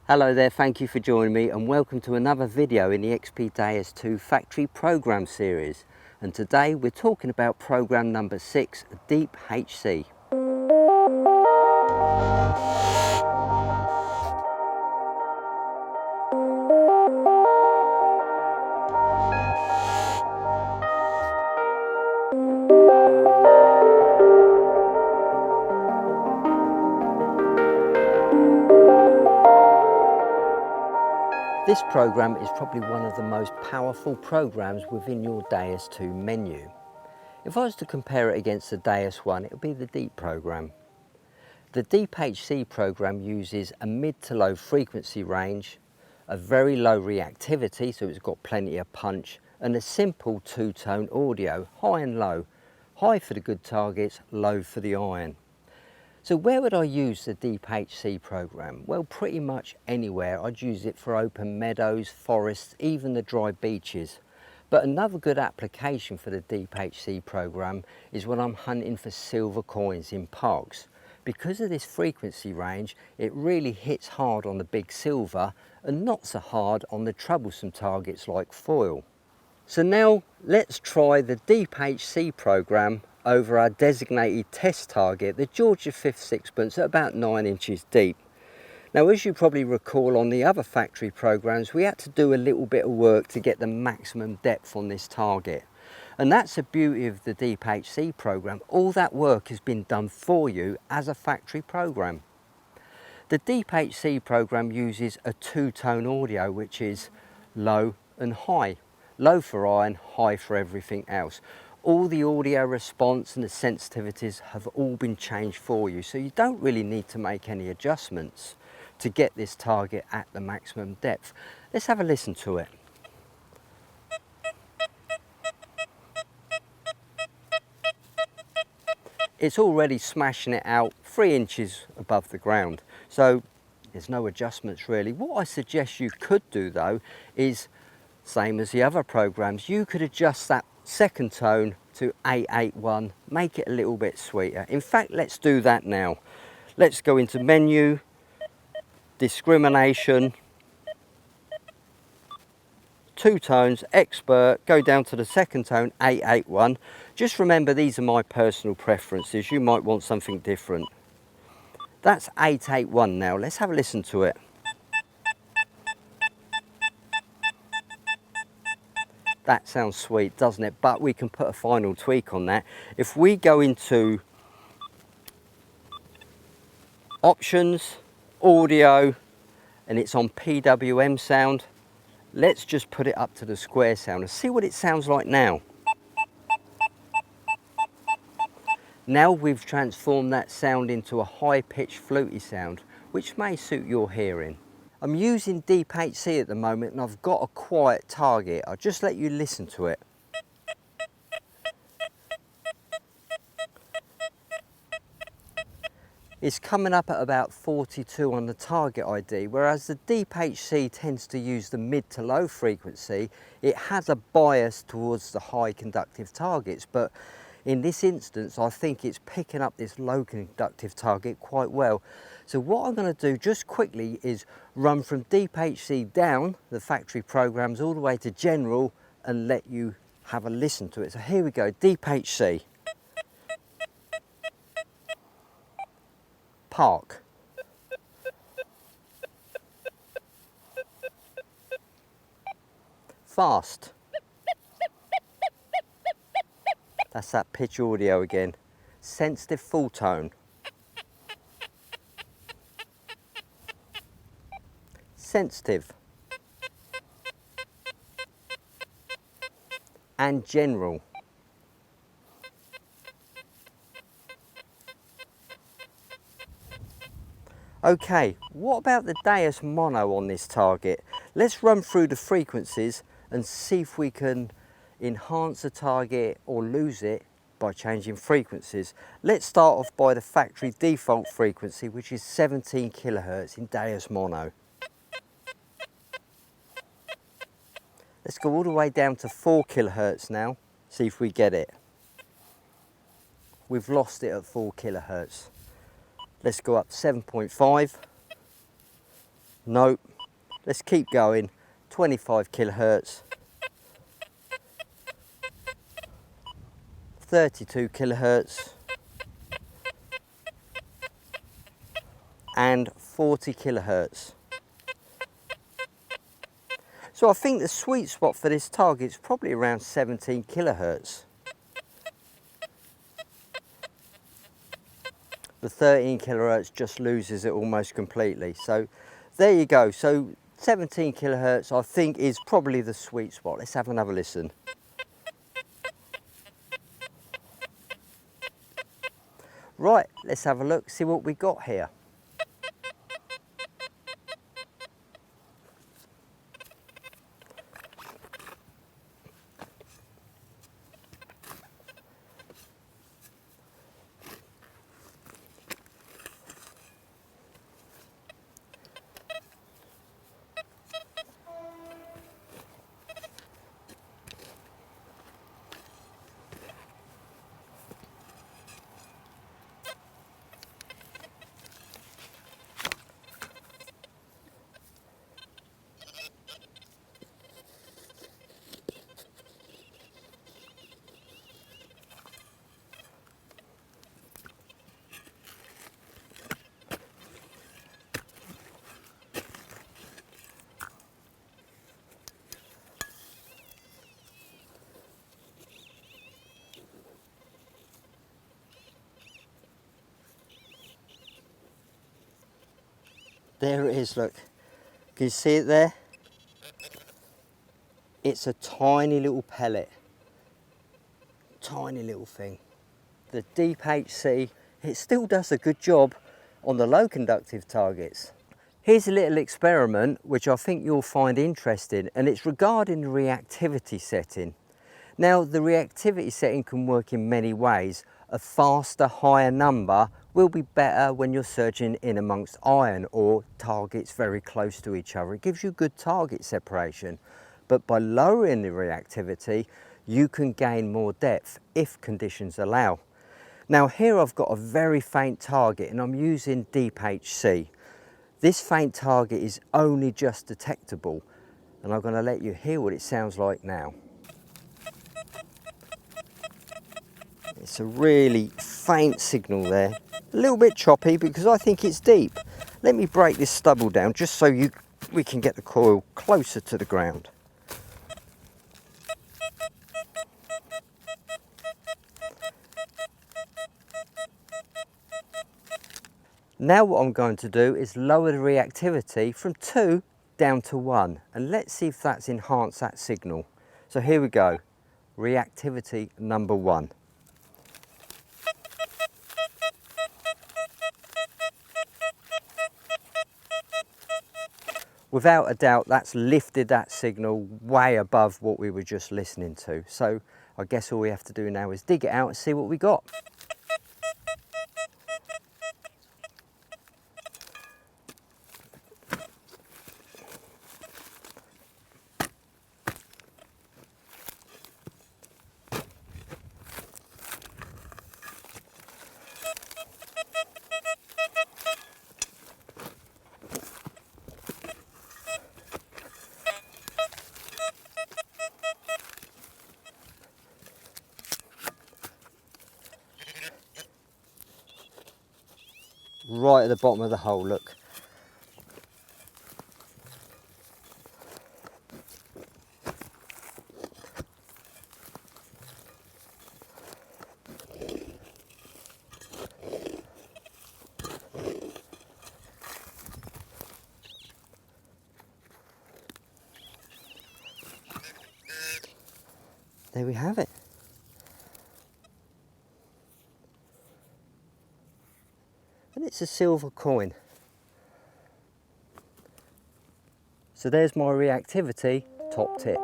Hello there, thank you for joining me and welcome to another video in the XP Deus II factory program series. And today we're talking about program number 6, Deep HC. This program is probably one of the most powerful programs within your Deus II menu. If I was to compare it against the Deus 1, it would be the Deep program. The Deep HC program uses a mid to low frequency range, a very low reactivity, so it's got plenty of punch, and a simple two-tone audio, high and low. High for the good targets, low for the iron. So where would I use the Deep HC program? Well, pretty much anywhere. I'd use it for open meadows, forests, even the dry beaches. But another good application for the Deep HC program is when I'm hunting for silver coins in parks. Because of this frequency range, it really hits hard on the big silver and not so hard on the troublesome targets like foil. So now let's try the Deep HC program over our designated test target, the Georgia 5th sixpence, at about 9 inches deep. Now, as you probably recall, on the other factory programs we had to do a little bit of work to get the maximum depth on this target, and that's the beauty of the Deep HC program. All that work has been done for you as a factory program. The Deep HC program uses a two-tone audio, which is low and high. Low for iron, high for everything else. All the audio response and the sensitivities have all been changed for you, so you don't really need to make any adjustments to get this target at the maximum depth. Let's have a listen to it. It's already smashing it out 3 inches above the ground, so there's no adjustments really. What I suggest you could do though is, same as the other programs, you could adjust that second tone to 881, make it a little bit sweeter. In fact, let's do that now. Let's go into menu, discrimination, two tones, expert, go down to the second tone, 881. Just remember, these are my personal preferences. You might want something different. That's 881 now. Let's have a listen to it. That sounds sweet, doesn't it? But we can put a final tweak on that. If we go into options, audio, and it's on PWM sound, let's just put it up to the square sound and see what it sounds like now. Now we've transformed that sound into a high-pitched fluty sound, which may suit your hearing. I'm using Deep HC at the moment and I've got a quiet target. I'll just let you listen to it. It's coming up at about 42 on the target ID, whereas the Deep HC tends to use the mid to low frequency. It has a bias towards the high conductive targets, but in this instance I think it's picking up this low conductive target quite well. So what I'm going to do just quickly is run from Deep HC down the factory programs all the way to general and let you have a listen to it. So here we go, Deep HC. Park. Fast. That's that pitch audio again. Sensitive full tone. Sensitive. And general. Okay, what about the Deus mono on this target? Let's run through the frequencies and see if we can enhance the target or lose it by changing frequencies. Let's start off by the factory default frequency, which is 17 kilohertz in Deus mono. Let's go all the way down to 4 kilohertz now, see if we get it. We've lost it at 4 kilohertz. Let's go up 7.5, Nope. Let's keep going. 25 kilohertz. 32 kilohertz. And 40 kilohertz. So I think the sweet spot for this target is probably around 17 kilohertz. The 13 kilohertz just loses it almost completely. So there you go. So 17 kilohertz I think is probably the sweet spot. Let's have another listen. Right, let's have a look, see what we got here. There it is, look. Can you see it there? It's a tiny little pellet. Tiny little thing. The Deep HC, it still does a good job on the low conductive targets. Here's a little experiment which I think you'll find interesting, and it's regarding the reactivity setting. Now, the reactivity setting can work in many ways. A faster, higher number will be better when you're searching in amongst iron or targets very close to each other. It gives you good target separation. But by lowering the reactivity, you can gain more depth if conditions allow. Now here I've got a very faint target and I'm using Deep HC. This faint target is only just detectable, and I'm going to let you hear what it sounds like now. It's a really faint signal there, a little bit choppy because I think it's deep. Let me break this stubble down just so we can get the coil closer to the ground. Now what I'm going to do is lower the reactivity from 2 down to 1, and let's see if that's enhanced that signal. So here we go, reactivity number 1. Without a doubt, that's lifted that signal way above what we were just listening to. So I guess all we have to do now is dig it out and see what we got. Right at the bottom of the hole, look. There we have it. And it's a silver coin. So there's my reactivity top tip.